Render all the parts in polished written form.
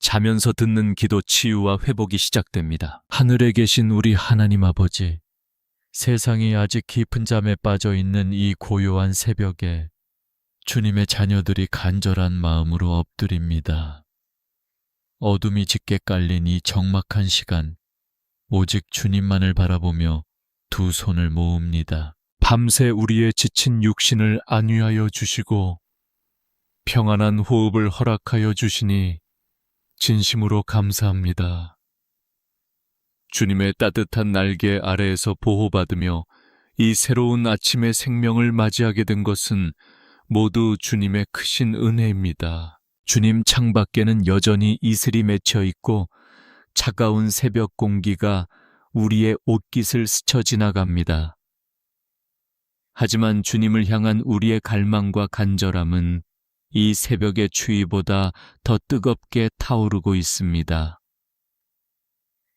자면서 듣는 기도 치유와 회복이 시작됩니다. 하늘에 계신 우리 하나님 아버지, 세상이 아직 깊은 잠에 빠져 있는 이 고요한 새벽에 주님의 자녀들이 간절한 마음으로 엎드립니다. 어둠이 짙게 깔린 이 적막한 시간, 오직 주님만을 바라보며 두 손을 모읍니다. 밤새 우리의 지친 육신을 안위하여 주시고 평안한 호흡을 허락하여 주시니 진심으로 감사합니다. 주님의 따뜻한 날개 아래에서 보호받으며 이 새로운 아침의 생명을 맞이하게 된 것은 모두 주님의 크신 은혜입니다. 주님 창밖에는 여전히 이슬이 맺혀 있고 차가운 새벽 공기가 우리의 옷깃을 스쳐 지나갑니다. 하지만 주님을 향한 우리의 갈망과 간절함은 이 새벽의 추위보다 더 뜨겁게 타오르고 있습니다.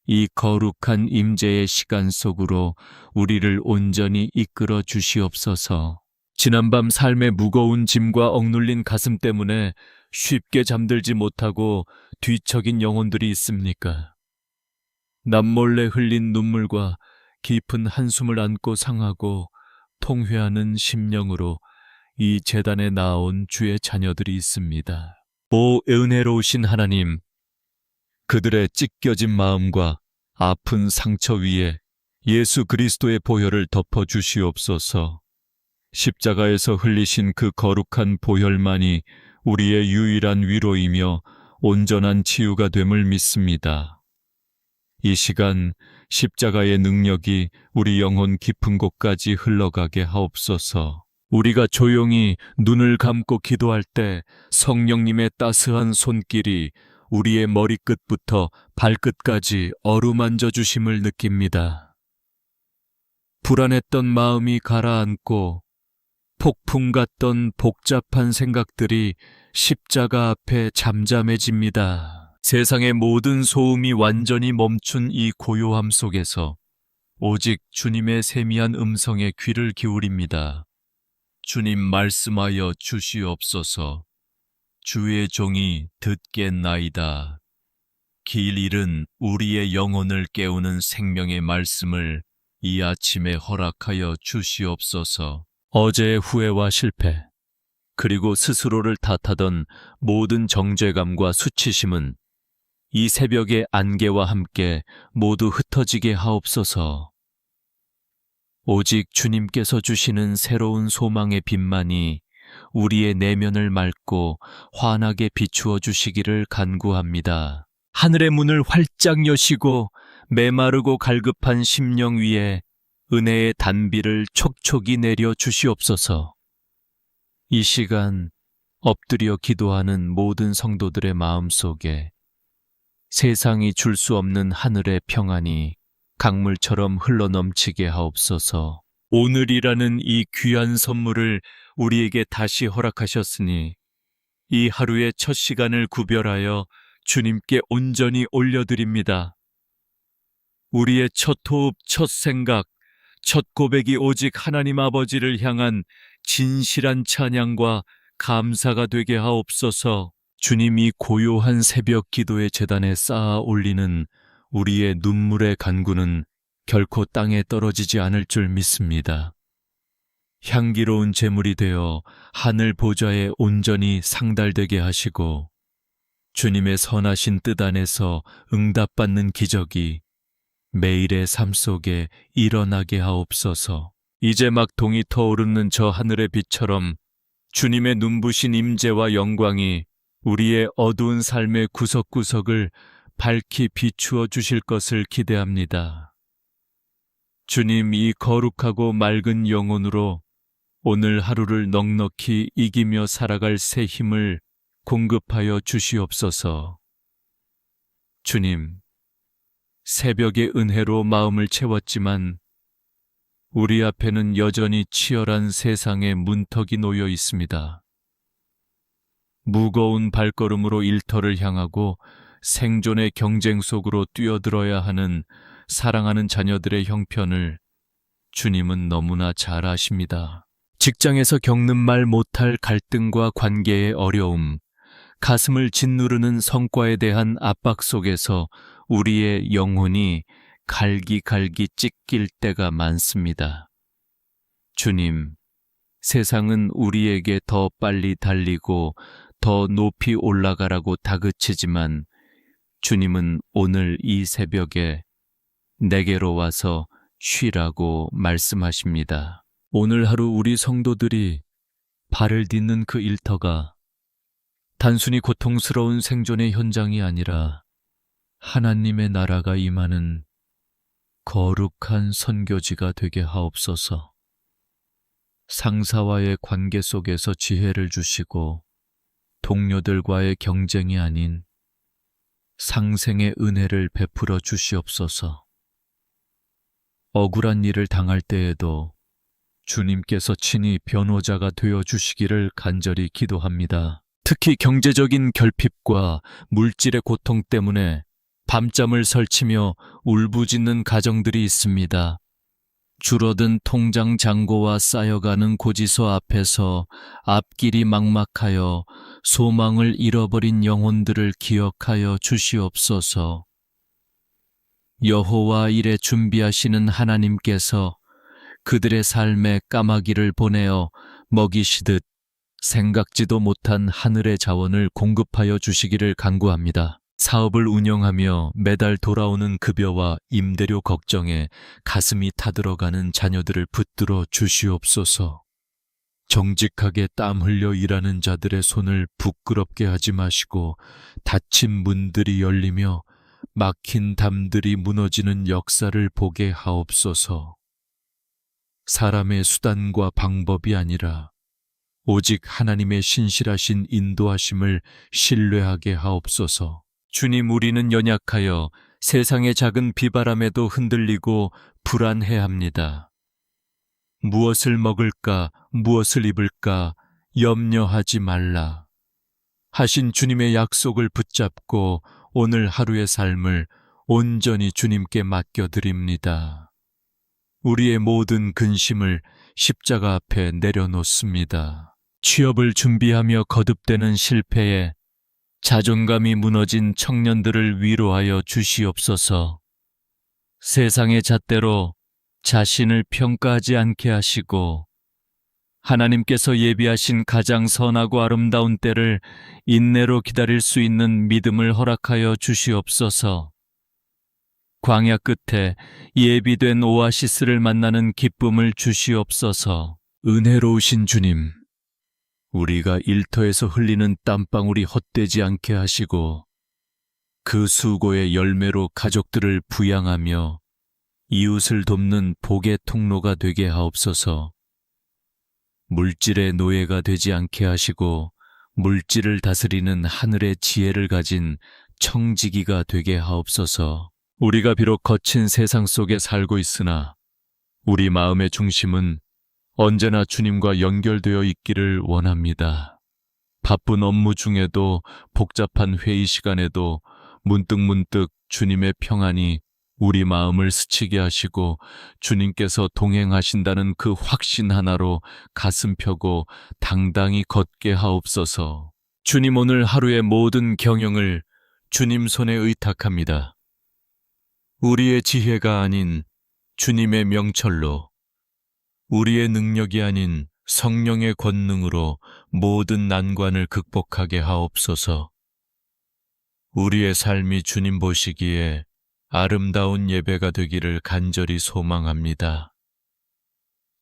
이 거룩한 임재의 시간 속으로 우리를 온전히 이끌어 주시옵소서. 지난밤 삶의 무거운 짐과 억눌린 가슴 때문에 쉽게 잠들지 못하고 뒤척인 영혼들이 있습니까? 남몰래 흘린 눈물과 깊은 한숨을 안고 상하고 통회하는 심령으로 이 제단에 나온 주의 자녀들이 있습니다. 오 은혜로우신 하나님, 그들의 찢겨진 마음과 아픈 상처 위에 예수 그리스도의 보혈을 덮어 주시옵소서. 십자가에서 흘리신 그 거룩한 보혈만이 우리의 유일한 위로이며 온전한 치유가 됨을 믿습니다. 이 시간 십자가의 능력이 우리 영혼 깊은 곳까지 흘러가게 하옵소서. 우리가 조용히 눈을 감고 기도할 때 성령님의 따스한 손길이 우리의 머리끝부터 발끝까지 어루만져 주심을 느낍니다. 불안했던 마음이 가라앉고 폭풍 같던 복잡한 생각들이 십자가 앞에 잠잠해집니다. 세상의 모든 소음이 완전히 멈춘 이 고요함 속에서 오직 주님의 세미한 음성에 귀를 기울입니다. 주님 말씀하여 주시옵소서. 주의 종이 듣겠나이다. 길 잃은 우리의 영혼을 깨우는 생명의 말씀을 이 아침에 허락하여 주시옵소서. 어제의 후회와 실패, 그리고 스스로를 탓하던 모든 정죄감과 수치심은 이 새벽의 안개와 함께 모두 흩어지게 하옵소서. 오직 주님께서 주시는 새로운 소망의 빛만이 우리의 내면을 맑고 환하게 비추어 주시기를 간구합니다. 하늘의 문을 활짝 여시고 메마르고 갈급한 심령 위에 은혜의 단비를 촉촉이 내려 주시옵소서. 이 시간 엎드려 기도하는 모든 성도들의 마음속에 세상이 줄 수 없는 하늘의 평안이 강물처럼 흘러넘치게 하옵소서. 오늘이라는 이 귀한 선물을 우리에게 다시 허락하셨으니 이 하루의 첫 시간을 구별하여 주님께 온전히 올려드립니다. 우리의 첫 호흡, 첫 생각, 첫 고백이 오직 하나님 아버지를 향한 진실한 찬양과 감사가 되게 하옵소서. 주님이 고요한 새벽 기도의 제단에 쌓아 올리는 우리의 눈물의 간구는 결코 땅에 떨어지지 않을 줄 믿습니다. 향기로운 제물이 되어 하늘 보좌에 온전히 상달되게 하시고 주님의 선하신 뜻 안에서 응답받는 기적이 매일의 삶 속에 일어나게 하옵소서. 이제 막 동이 터오르는 저 하늘의 빛처럼 주님의 눈부신 임재와 영광이 우리의 어두운 삶의 구석구석을 밝히 비추어 주실 것을 기대합니다. 주님, 이 거룩하고 맑은 영혼으로 오늘 하루를 넉넉히 이기며 살아갈 새 힘을 공급하여 주시옵소서. 주님, 새벽의 은혜로 마음을 채웠지만 우리 앞에는 여전히 치열한 세상의 문턱이 놓여 있습니다. 무거운 발걸음으로 일터를 향하고 생존의 경쟁 속으로 뛰어들어야 하는 사랑하는 자녀들의 형편을 주님은 너무나 잘 아십니다. 직장에서 겪는 말 못할 갈등과 관계의 어려움, 가슴을 짓누르는 성과에 대한 압박 속에서 우리의 영혼이 갈기갈기 찢길 때가 많습니다. 주님, 세상은 우리에게 더 빨리 달리고 더 높이 올라가라고 다그치지만 주님은 오늘 이 새벽에 내게로 와서 쉬라고 말씀하십니다. 오늘 하루 우리 성도들이 발을 딛는 그 일터가 단순히 고통스러운 생존의 현장이 아니라 하나님의 나라가 임하는 거룩한 선교지가 되게 하옵소서. 상사와의 관계 속에서 지혜를 주시고 동료들과의 경쟁이 아닌 상생의 은혜를 베풀어 주시옵소서. 억울한 일을 당할 때에도 주님께서 친히 변호자가 되어 주시기를 간절히 기도합니다. 특히 경제적인 결핍과 물질의 고통 때문에 밤잠을 설치며 울부짖는 가정들이 있습니다. 줄어든 통장 잔고와 쌓여가는 고지서 앞에서 앞길이 막막하여 소망을 잃어버린 영혼들을 기억하여 주시옵소서. 여호와 일에 준비하시는 하나님께서 그들의 삶에 까마귀를 보내어 먹이시듯 생각지도 못한 하늘의 자원을 공급하여 주시기를 간구합니다. 사업을 운영하며 매달 돌아오는 급여와 임대료 걱정에 가슴이 타들어가는 자녀들을 붙들어 주시옵소서. 정직하게 땀 흘려 일하는 자들의 손을 부끄럽게 하지 마시고 닫힌 문들이 열리며 막힌 담들이 무너지는 역사를 보게 하옵소서. 사람의 수단과 방법이 아니라 오직 하나님의 신실하신 인도하심을 신뢰하게 하옵소서. 주님, 우리는 연약하여 세상의 작은 비바람에도 흔들리고 불안해합니다. 무엇을 먹을까, 무엇을 입을까 염려하지 말라 하신 주님의 약속을 붙잡고 오늘 하루의 삶을 온전히 주님께 맡겨드립니다. 우리의 모든 근심을 십자가 앞에 내려놓습니다. 취업을 준비하며 거듭되는 실패에 자존감이 무너진 청년들을 위로하여 주시옵소서. 세상의 잣대로 자신을 평가하지 않게 하시고 하나님께서 예비하신 가장 선하고 아름다운 때를 인내로 기다릴 수 있는 믿음을 허락하여 주시옵소서. 광야 끝에 예비된 오아시스를 만나는 기쁨을 주시옵소서. 은혜로우신 주님, 우리가 일터에서 흘리는 땀방울이 헛되지 않게 하시고 그 수고의 열매로 가족들을 부양하며 이웃을 돕는 복의 통로가 되게 하옵소서. 물질의 노예가 되지 않게 하시고 물질을 다스리는 하늘의 지혜를 가진 청지기가 되게 하옵소서. 우리가 비록 거친 세상 속에 살고 있으나 우리 마음의 중심은 언제나 주님과 연결되어 있기를 원합니다. 바쁜 업무 중에도 복잡한 회의 시간에도 문득문득 주님의 평안이 우리 마음을 스치게 하시고 주님께서 동행하신다는 그 확신 하나로 가슴 펴고 당당히 걷게 하옵소서. 주님, 오늘 하루의 모든 경영을 주님 손에 의탁합니다. 우리의 지혜가 아닌 주님의 명철로, 우리의 능력이 아닌 성령의 권능으로 모든 난관을 극복하게 하옵소서. 우리의 삶이 주님 보시기에 아름다운 예배가 되기를 간절히 소망합니다.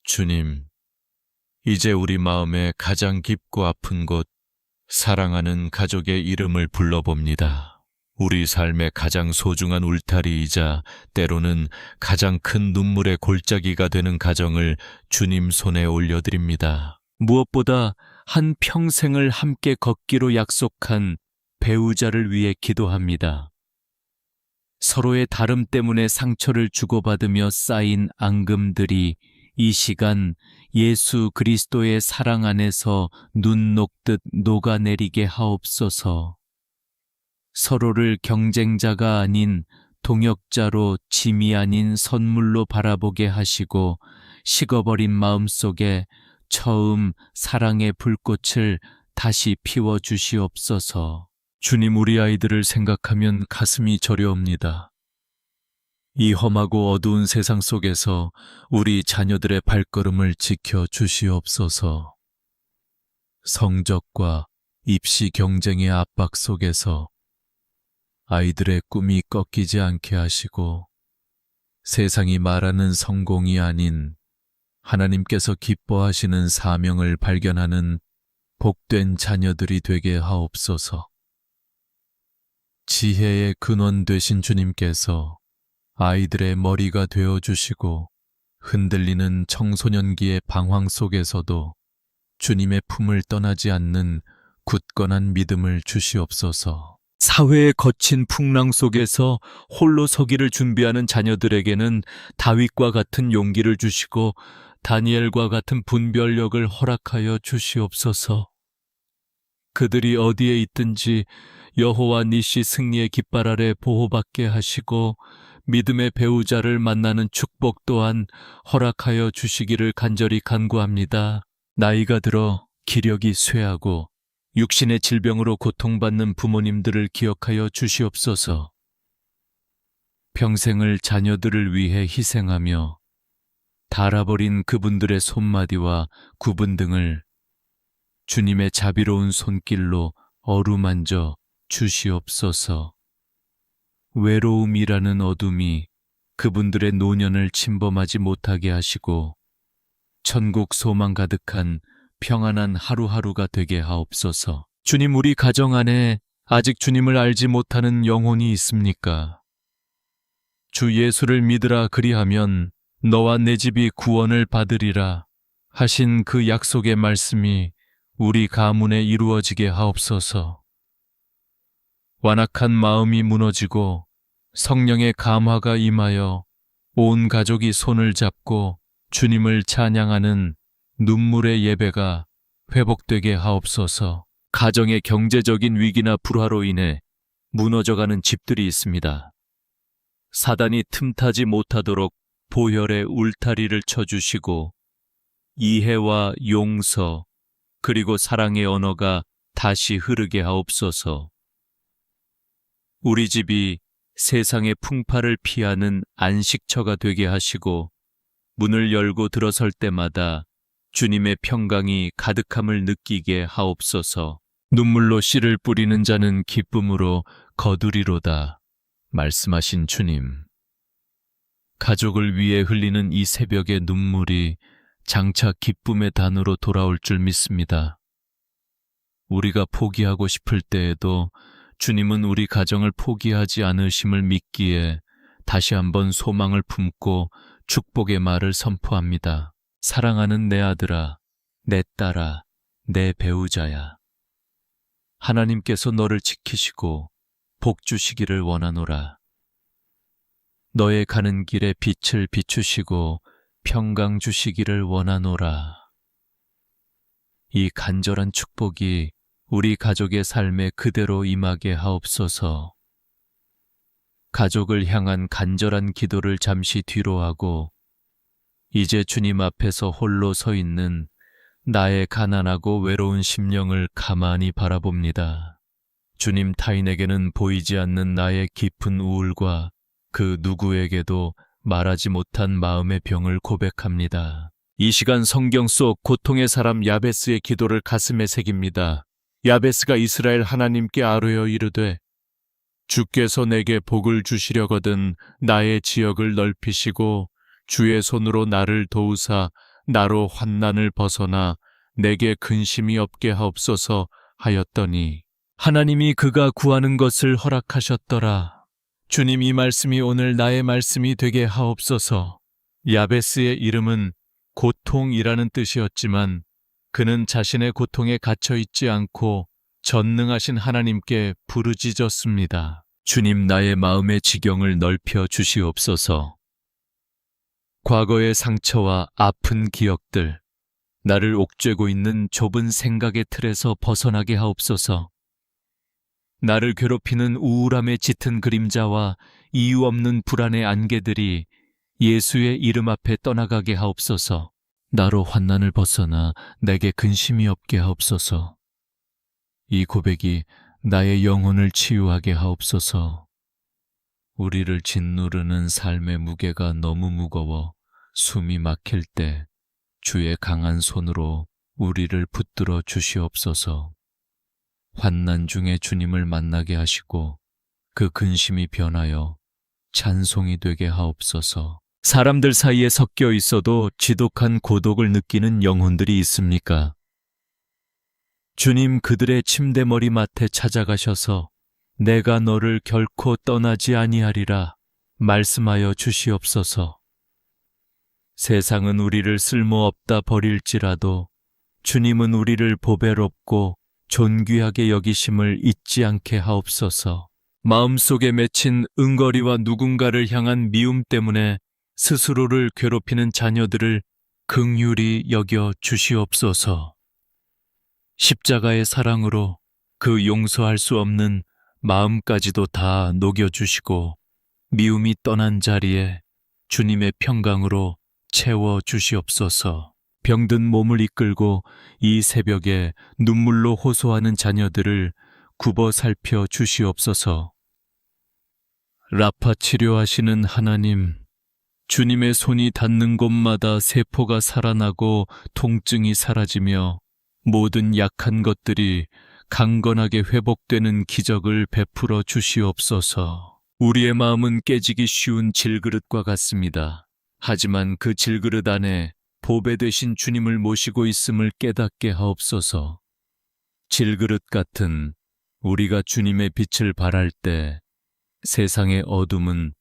주님, 이제 우리 마음에 가장 깊고 아픈 곳, 사랑하는 가족의 이름을 불러봅니다. 우리 삶의 가장 소중한 울타리이자 때로는 가장 큰 눈물의 골짜기가 되는 가정을 주님 손에 올려드립니다. 무엇보다 한 평생을 함께 걷기로 약속한 배우자를 위해 기도합니다. 서로의 다름 때문에 상처를 주고받으며 쌓인 앙금들이 이 시간 예수 그리스도의 사랑 안에서 눈 녹듯 녹아내리게 하옵소서. 서로를 경쟁자가 아닌 동역자로 짐이 아닌 선물로 바라보게 하시고 식어버린 마음속에 처음 사랑의 불꽃을 다시 피워 주시옵소서. 주님, 우리 아이들을 생각하면 가슴이 저려옵니다. 이 험하고 어두운 세상 속에서 우리 자녀들의 발걸음을 지켜 주시옵소서. 성적과 입시 경쟁의 압박 속에서 아이들의 꿈이 꺾이지 않게 하시고 세상이 말하는 성공이 아닌 하나님께서 기뻐하시는 사명을 발견하는 복된 자녀들이 되게 하옵소서. 지혜의 근원 되신 주님께서 아이들의 머리가 되어 주시고 흔들리는 청소년기의 방황 속에서도 주님의 품을 떠나지 않는 굳건한 믿음을 주시옵소서. 사회의 거친 풍랑 속에서 홀로 서기를 준비하는 자녀들에게는 다윗과 같은 용기를 주시고 다니엘과 같은 분별력을 허락하여 주시옵소서. 그들이 어디에 있든지 여호와 니시 승리의 깃발 아래 보호받게 하시고 믿음의 배우자를 만나는 축복 또한 허락하여 주시기를 간절히 간구합니다. 나이가 들어 기력이 쇠하고 육신의 질병으로 고통받는 부모님들을 기억하여 주시옵소서. 평생을 자녀들을 위해 희생하며 닳아버린 그분들의 손마디와 구분 등을 주님의 자비로운 손길로 어루만져 주시옵소서. 외로움이라는 어둠이 그분들의 노년을 침범하지 못하게 하시고 천국 소망 가득한 평안한 하루하루가 되게 하옵소서. 주님, 우리 가정 안에 아직 주님을 알지 못하는 영혼이 있습니까? 주 예수를 믿으라 그리하면 너와 내 집이 구원을 받으리라 하신 그 약속의 말씀이 우리 가문에 이루어지게 하옵소서. 완악한 마음이 무너지고 성령의 감화가 임하여 온 가족이 손을 잡고 주님을 찬양하는 눈물의 예배가 회복되게 하옵소서. 가정의 경제적인 위기나 불화로 인해 무너져가는 집들이 있습니다. 사단이 틈타지 못하도록 보혈의 울타리를 쳐주시고 이해와 용서 그리고 사랑의 언어가 다시 흐르게 하옵소서. 우리 집이 세상의 풍파를 피하는 안식처가 되게 하시고 문을 열고 들어설 때마다 주님의 평강이 가득함을 느끼게 하옵소서. 눈물로 씨를 뿌리는 자는 기쁨으로 거두리로다 말씀하신 주님. 가족을 위해 흘리는 이 새벽의 눈물이 장차 기쁨의 단으로 돌아올 줄 믿습니다. 우리가 포기하고 싶을 때에도 주님은 우리 가정을 포기하지 않으심을 믿기에 다시 한번 소망을 품고 축복의 말을 선포합니다. 사랑하는 내 아들아, 내 딸아, 내 배우자야. 하나님께서 너를 지키시고 복 주시기를 원하노라. 너의 가는 길에 빛을 비추시고 평강 주시기를 원하노라. 이 간절한 축복이 우리 가족의 삶에 그대로 임하게 하옵소서. 가족을 향한 간절한 기도를 잠시 뒤로 하고 이제 주님 앞에서 홀로 서 있는 나의 가난하고 외로운 심령을 가만히 바라봅니다. 주님, 타인에게는 보이지 않는 나의 깊은 우울과 그 누구에게도 말하지 못한 마음의 병을 고백합니다. 이 시간 성경 속 고통의 사람 야베스의 기도를 가슴에 새깁니다. 야베스가 이스라엘 하나님께 아뢰어 이르되 주께서 내게 복을 주시려거든 나의 지역을 넓히시고 주의 손으로 나를 도우사 나로 환난을 벗어나 내게 근심이 없게 하옵소서 하였더니 하나님이 그가 구하는 것을 허락하셨더라. 주님, 이 말씀이 오늘 나의 말씀이 되게 하옵소서. 야베스의 이름은 고통이라는 뜻이었지만 그는 자신의 고통에 갇혀 있지 않고 전능하신 하나님께 부르짖었습니다. 주님, 나의 마음의 지경을 넓혀 주시옵소서. 과거의 상처와 아픈 기억들, 나를 옥죄고 있는 좁은 생각의 틀에서 벗어나게 하옵소서. 나를 괴롭히는 우울함의 짙은 그림자와 이유 없는 불안의 안개들이 예수의 이름 앞에 떠나가게 하옵소서. 나로 환난을 벗어나 내게 근심이 없게 하옵소서. 이 고백이 나의 영혼을 치유하게 하옵소서. 우리를 짓누르는 삶의 무게가 너무 무거워 숨이 막힐 때 주의 강한 손으로 우리를 붙들어 주시옵소서. 환난 중에 주님을 만나게 하시고 그 근심이 변하여 찬송이 되게 하옵소서. 사람들 사이에 섞여 있어도 지독한 고독을 느끼는 영혼들이 있습니까? 주님 그들의 침대 머리맡에 찾아가셔서 내가 너를 결코 떠나지 아니하리라 말씀하여 주시옵소서. 세상은 우리를 쓸모없다 버릴지라도 주님은 우리를 보배롭고 존귀하게 여기심을 잊지 않게 하옵소서. 마음속에 맺힌 응거리와 누군가를 향한 미움 때문에 스스로를 괴롭히는 자녀들을 긍휼히 여겨 주시옵소서. 십자가의 사랑으로 그 용서할 수 없는 마음까지도 다 녹여주시고 미움이 떠난 자리에 주님의 평강으로 채워 주시옵소서. 병든 몸을 이끌고 이 새벽에 눈물로 호소하는 자녀들을 굽어 살펴 주시옵소서. 라파 치료하시는 하나님, 주님의 손이 닿는 곳마다 세포가 살아나고 통증이 사라지며 모든 약한 것들이 강건하게 회복되는 기적을 베풀어 주시옵소서. 우리의 마음은 깨지기 쉬운 질그릇과 같습니다. 하지만 그 질그릇 안에 보배 되신 주님을 모시고 있음을 깨닫게 하옵소서. 질그릇 같은 우리가 주님의 빛을 발할 때 세상의 어둠은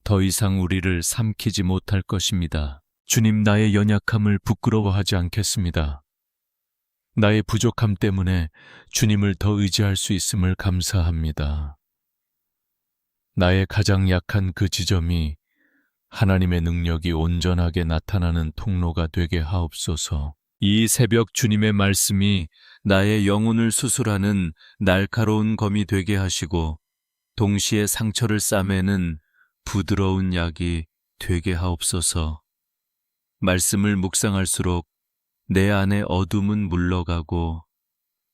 더 이상 우리를 삼키지 못할 것입니다. 주님, 나의 연약함을 부끄러워하지 않겠습니다. 나의 부족함 때문에 주님을 더 의지할 수 있음을 감사합니다. 나의 가장 약한 그 지점이 하나님의 능력이 온전하게 나타나는 통로가 되게 하옵소서. 이 새벽 주님의 말씀이 나의 영혼을 수술하는 날카로운 검이 되게 하시고 동시에 상처를 싸매는 부드러운 약이 되게 하옵소서. 말씀을 묵상할수록 내 안의 어둠은 물러가고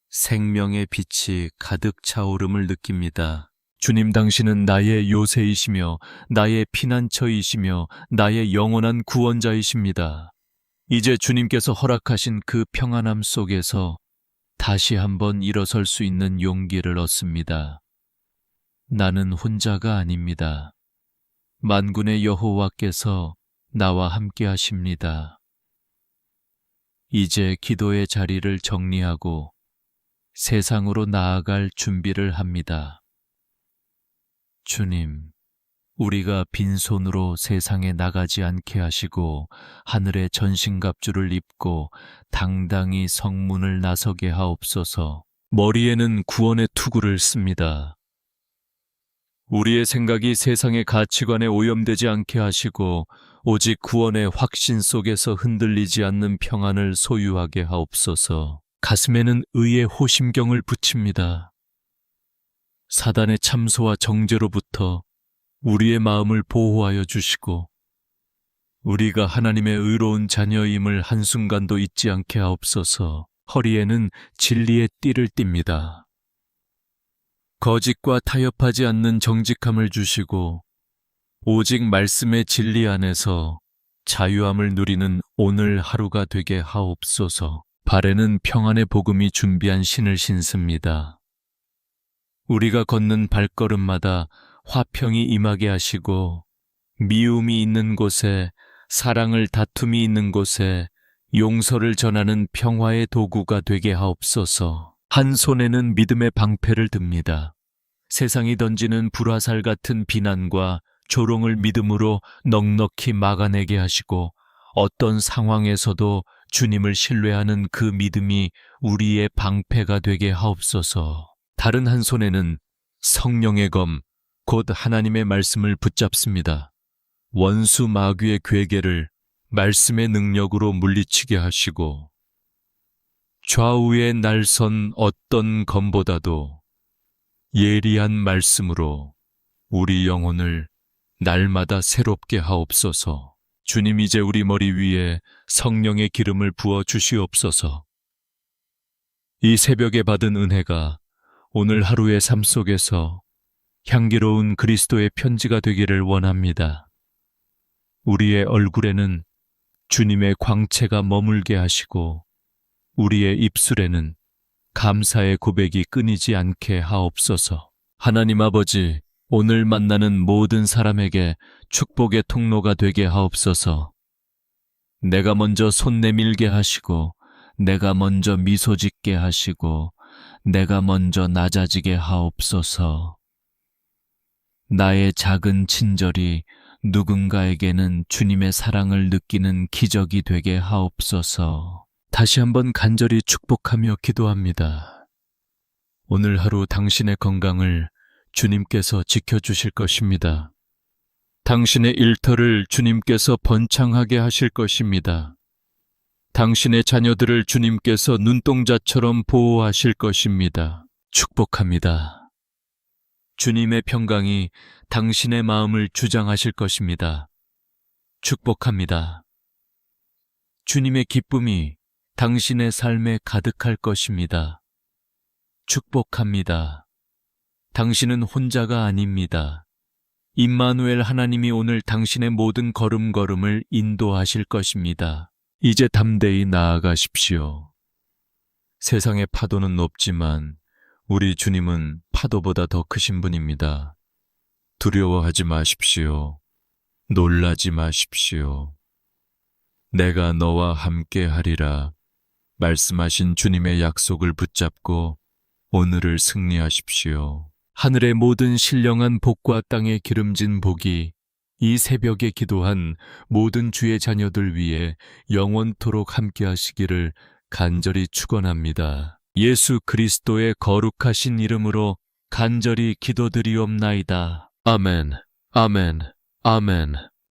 생명의 빛이 가득 차오름을 느낍니다. 주님, 당신은 나의 요새이시며 나의 피난처이시며 나의 영원한 구원자이십니다. 이제 주님께서 허락하신 그 평안함 속에서 다시 한번 일어설 수 있는 용기를 얻습니다. 나는 혼자가 아닙니다. 만군의 여호와께서 나와 함께 하십니다. 이제 기도의 자리를 정리하고 세상으로 나아갈 준비를 합니다. 주님, 우리가 빈손으로 세상에 나가지 않게 하시고 하늘의 전신갑주를 입고 당당히 성문을 나서게 하옵소서. 머리에는 구원의 투구를 씁니다. 우리의 생각이 세상의 가치관에 오염되지 않게 하시고 오직 구원의 확신 속에서 흔들리지 않는 평안을 소유하게 하옵소서. 가슴에는 의의 호심경을 붙입니다. 사단의 참소와 정죄로부터 우리의 마음을 보호하여 주시고 우리가 하나님의 의로운 자녀임을 한순간도 잊지 않게 하옵소서. 허리에는 진리의 띠를 띱니다. 거짓과 타협하지 않는 정직함을 주시고 오직 말씀의 진리 안에서 자유함을 누리는 오늘 하루가 되게 하옵소서. 발에는 평안의 복음이 준비한 신을 신습니다. 우리가 걷는 발걸음마다 화평이 임하게 하시고 미움이 있는 곳에, 사랑을 다툼이 있는 곳에 용서를 전하는 평화의 도구가 되게 하옵소서. 한 손에는 믿음의 방패를 듭니다. 세상이 던지는 불화살 같은 비난과 조롱을 믿음으로 넉넉히 막아내게 하시고 어떤 상황에서도 주님을 신뢰하는 그 믿음이 우리의 방패가 되게 하옵소서. 다른 한 손에는 성령의 검, 곧 하나님의 말씀을 붙잡습니다. 원수 마귀의 괴계를 말씀의 능력으로 물리치게 하시고 좌우에 날선 어떤 검보다도 예리한 말씀으로 우리 영혼을 날마다 새롭게 하옵소서. 주님, 이제 우리 머리 위에 성령의 기름을 부어 주시옵소서. 이 새벽에 받은 은혜가 오늘 하루의 삶 속에서 향기로운 그리스도의 편지가 되기를 원합니다. 우리의 얼굴에는 주님의 광채가 머물게 하시고 우리의 입술에는 감사의 고백이 끊이지 않게 하옵소서. 하나님 아버지, 오늘 만나는 모든 사람에게 축복의 통로가 되게 하옵소서. 내가 먼저 손 내밀게 하시고 내가 먼저 미소 짓게 하시고 내가 먼저 낮아지게 하옵소서. 나의 작은 친절이 누군가에게는 주님의 사랑을 느끼는 기적이 되게 하옵소서. 다시 한번 간절히 축복하며 기도합니다. 오늘 하루 당신의 건강을 주님께서 지켜주실 것입니다. 당신의 일터를 주님께서 번창하게 하실 것입니다. 당신의 자녀들을 주님께서 눈동자처럼 보호하실 것입니다. 축복합니다. 주님의 평강이 당신의 마음을 주장하실 것입니다. 축복합니다. 주님의 기쁨이 당신의 삶에 가득할 것입니다. 축복합니다. 당신은 혼자가 아닙니다. 임마누엘 하나님이 오늘 당신의 모든 걸음걸음을 인도하실 것입니다. 이제 담대히 나아가십시오. 세상의 파도는 높지만 우리 주님은 파도보다 더 크신 분입니다. 두려워하지 마십시오. 놀라지 마십시오. 내가 너와 함께 하리라 말씀하신 주님의 약속을 붙잡고 오늘을 승리하십시오. 하늘의 모든 신령한 복과 땅의 기름진 복이 이 새벽에 기도한 모든 주의 자녀들 위해 영원토록 함께 하시기를 간절히 축원합니다. 예수 그리스도의 거룩하신 이름으로 간절히 기도드리옵나이다. 아멘, 아멘, 아멘.